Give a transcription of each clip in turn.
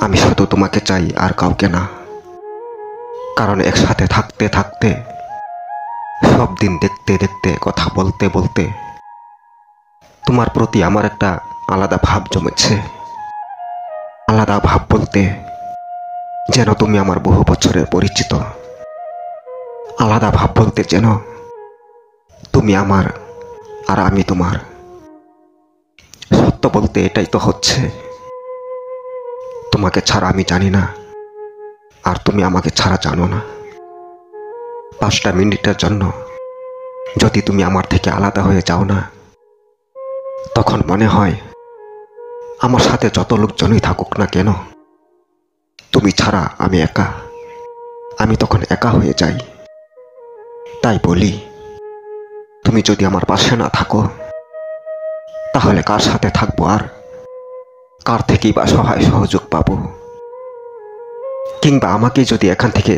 আমি শুধু তোমাকে চাই আর কাউকে না। কারণ একসাথে থাকতে থাকতে, সব দিন দেখতে দেখতে, কথা বলতে বলতে তোমার প্রতি আমার একটা আলাদা ভাব জমেছে। আলাদা ভাব বলতে যেন তুমি আমার বহু বছরের পরিচিত। আলাদা ভাব বলতে যেন তুমি আমার আর আমি তোমার। সত্য বলতে এটাই তো হচ্ছে, তোমাকে ছাড়া আমি জানি না, আর তুমি আমাকে ছাড়া জানো না। 5টা মিনিটের জন্য যদি তুমি আমার থেকে আলাদা হয়ে যাও না, তখন মনে হয় আমার সাথে যত লোকজনই থাকুক না কেন, তুমি ছাড়া আমি একা। আমি তখন একা হয়ে যাই। তাই বলি, তুমি যদি আমার পাশে না থাকো, তাহলে কার সাথে থাকবো আর কার থেকেই বা সহায় সহযোগ পাবো? কিংবা আমাকে যদি এখান থেকে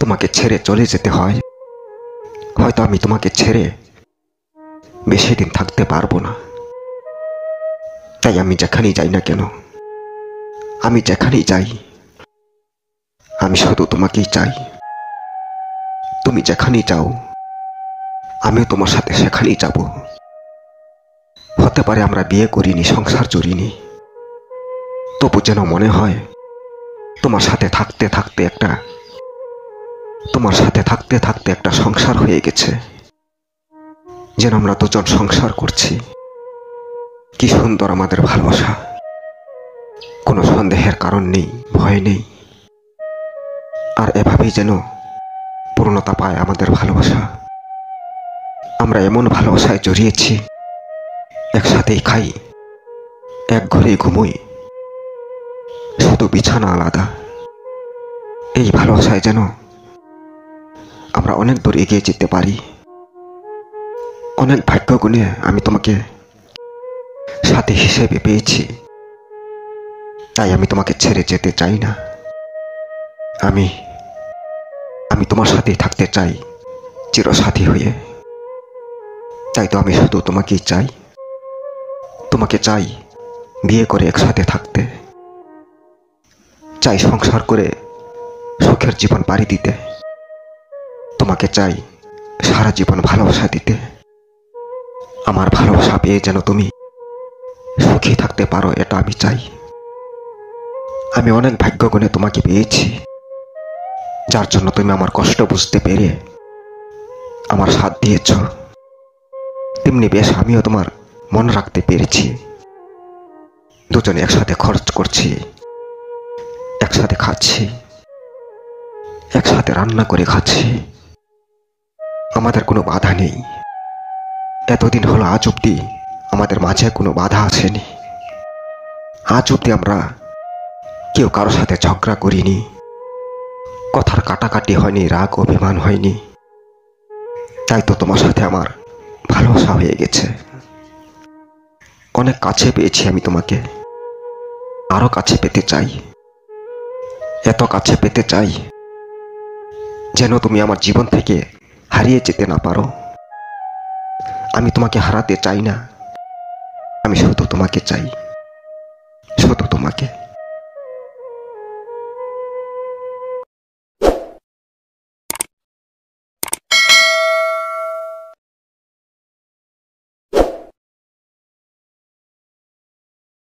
তোমাকে ছেড়ে চলে যেতে হয়, হয়তো আমি তোমাকে ছেড়ে বেশি দিন থাকতে পারবো না। তাই আমি যেখানেই যাই না কেন, আমি যেখানেই যাই, আমি শুধু তোমাকেই চাই। তুমি যেখানেই যাও, আমিও তোমার সাথে সেখানেই যাব। হতে পারে আমরা বিয়ে করিনি, সংসার জড়িনি, তবু যেন মনে হয় তোমার সাথে থাকতে থাকতে একটা সংসার হয়ে গেছে। যেন আমরা দুজন সংসার করছি। কি সুন্দর আমাদের ভালোবাসা, কোনো সন্দেহের কারণ নেই, ভয় নেই। আর এভাবেই যেন পূর্ণতা পায় আমাদের ভালোবাসা। আমরা এমন ভালোবাসায় জড়িয়েছি, একসাথেই খাই, এক ঘরেই ঘুমোই, শুধু বিছানা আলাদা। এই ভালোবাসায় যেন আমরা অনেক দূর এগিয়ে যেতে পারি। অনেক ভাগ্য গুণে আমি তোমাকে সাথী হিসেবে পেয়েছি। তাই আমি তোমাকে ছেড়ে যেতে চাই না। আমি তোমার সাথেই থাকতে চাই, চিরসাথী হয়ে। তাই তো আমি শুধু তোমাকেই চাই। তোমাকে চাই বিয়ে করে একসাথে থাকতে, চাই সংসার করে সুখের জীবন পাড়ি দিতে। তোমাকে চাই সারা জীবন ভালোবাসা দিতে। আমার ভালোবাসা পেয়ে যেন তুমি সুখী থাকতে পারো, এটা আমি চাই। আমি অনেক ভাগ্য গুণে তোমাকে পেয়েছি, যার জন্য তুমি আমার কষ্ট বুঝতে পেরে আমার সাথ দিয়েছ। তেমনি বেশ আমিও তোমার মন রাখতে পেরেছি। দুজনে একসাথে খরচ করছি, একসাথে খাচ্ছি, একসাথে রান্না করে খাচ্ছি। আমাদের কোনো বাধা নেই। এতদিন হলো, আজ অব্দি আমাদের মাঝে কোনো বাধা আসেনি। আজ অব্দি আমরা কেউ কারো সাথে ঝগড়া করিনি, কথার কাটাকাটি হয়নি, রাগ অভিমান হয়নি। তাই তো তোমার সাথে আমার ভালোবাসা হয়ে গেছে। অনেক কাছে পেয়েছি আমি তোমাকে, আরো কাছে পেতে চাই। এত কাছে পেতে চাই যেন তুমি আমার জীবন থেকে হারিয়ে যেতে না পারো। আমি তোমাকে হারাতে চাই না, আমি শুধু তোমাকে চাই, শুধু তোমাকে।